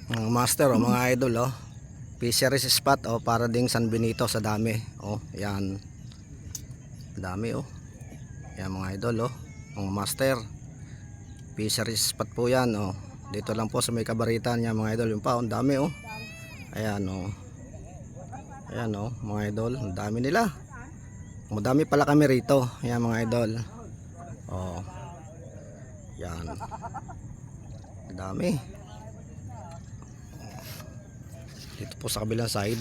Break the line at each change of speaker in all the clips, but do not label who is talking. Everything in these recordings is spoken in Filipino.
Mga master o mga idol fisheries spot para ding San Benito sa dami. Yan. Dami yan mga idol mga master. Fisheries spot po yan Dito lang po sa may Kabaritan yan mga idol. Yung pa ang dami Ayan Ayan mga idol, ang dami nila. Madami pala kami rito. Ayan mga idol. Yan. Ang dami. Dito po sa kabilang side.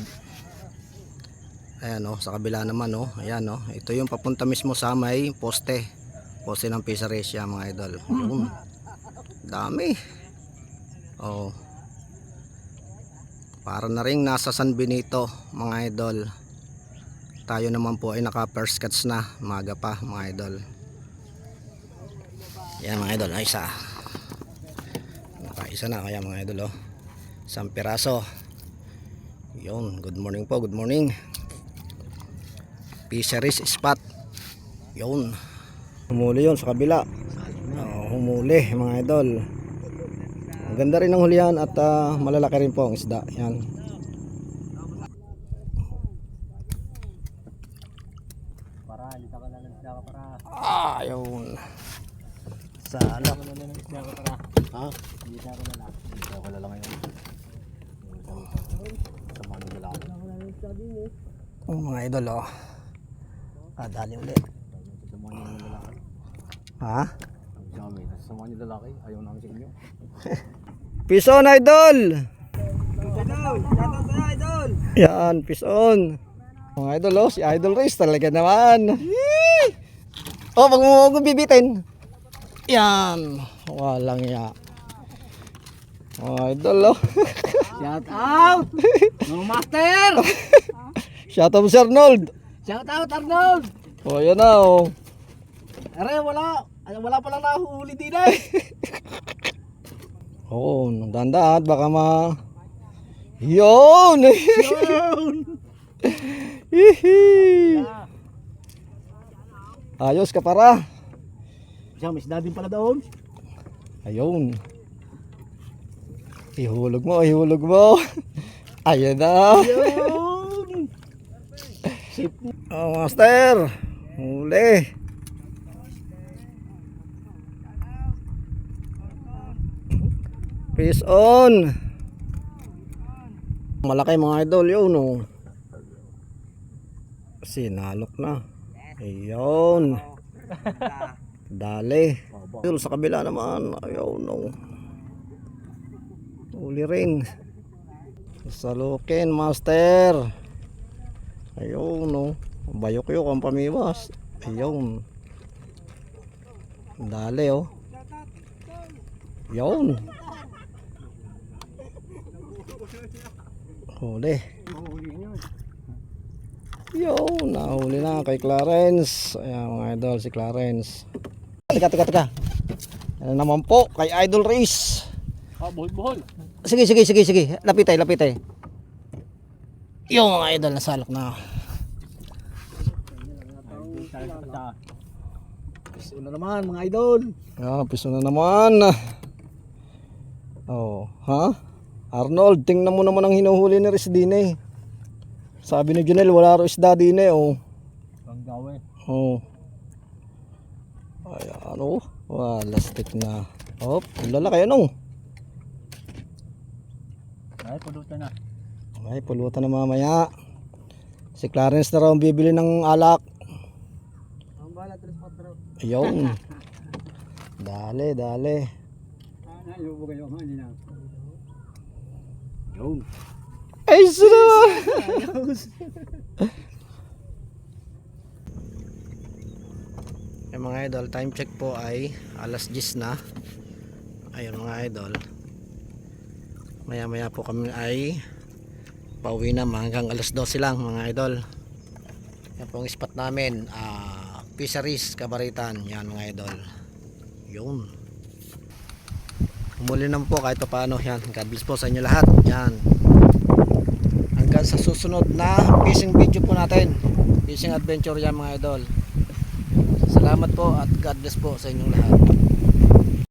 Ayan sa kabila naman ayan ito yung papunta mismo sa may poste ng fisheries yan mga idol. Dami. Para na ring nasa San Benito mga idol. Tayo naman po ay naka first catch na, maga pa mga idol. Yan mga idol, isa na kaya mga idol isang piraso. Yun, good morning po, good morning. Fisheries spot. Yun. Humuli yun sa kabila. Humuli mga idol. Ang ganda rin ng hulihan at malalaki rin po ang isda. Yan.
Para, hindi ka lang ng isda ka para.
Yun. Sala.
Ha? Hindi ka lang lang. Hindi ka lang ngayon. Sama nyo lang.
Mga idol dali ulit.
Sama nyo ng lalaki.
Ha?
Sama nyo lalaki. Ayaw namin sa inyo.
Pison idol.
Idol!
Yan, pison. Mga idol si Idol Race talaga naman. Pag mo bibitin. Yan. Walang ya. Mga idol
Shout out! No master!
Shout out Sir Arnold.
Shout out Arnold!
Yan na
Are, wala palang nahuli din
dandahan baka Yun! Ayos ka para.
May isda din pala doon.
Ayun. Ihulog mo. Ayan na.
Yun!
Master. Huli. Fish on. Malaki mga idol yun Sinalok na. Ayun. Dali. Idol sa kabila naman. Ayun Huli rin. Salukin master. Ayun bayok-yok ang pamiwas. Ayun. Dali Ayun. Huli. Yun, nahuli na kay Clarence. Ayan mga idol, si Clarence. Teka. Ano naman po, kay Idol Race.
Buhol.
Sige. Lapitay. Yung mga idol, nasalak na.
Piso na naman mga idol.
Piso na naman. Arnold, tingnan mo naman ang hinuhuli ni Riz din Sabi ni Junel, wala ro isda din
Ang gawe.
Ayan lastik na. Lalaki
Ay, pulutan na.
Ay, pulutan na mamaya. Si Clarence na raw ang bibili ng alak.
Ang balat, 3-4.
Ayun. Dali.
Ayaw mo kayo, hindi na. Yun.
Ay, sarap! Mga idol, time check po ay alas 10 na. Ayun mga idol. Maya po kami ay pauwi na hanggang alas 12 lang mga idol. Yan po ang spot namin. Fisheries Kabaritan. Yan mga idol. Yun. Umuli naman po kahit paano. Yan. God bless po sa inyo lahat. Yan. Hanggang sa susunod na fishing video po natin. Fishing adventure yan mga idol. Salamat po at God bless po sa inyong lahat.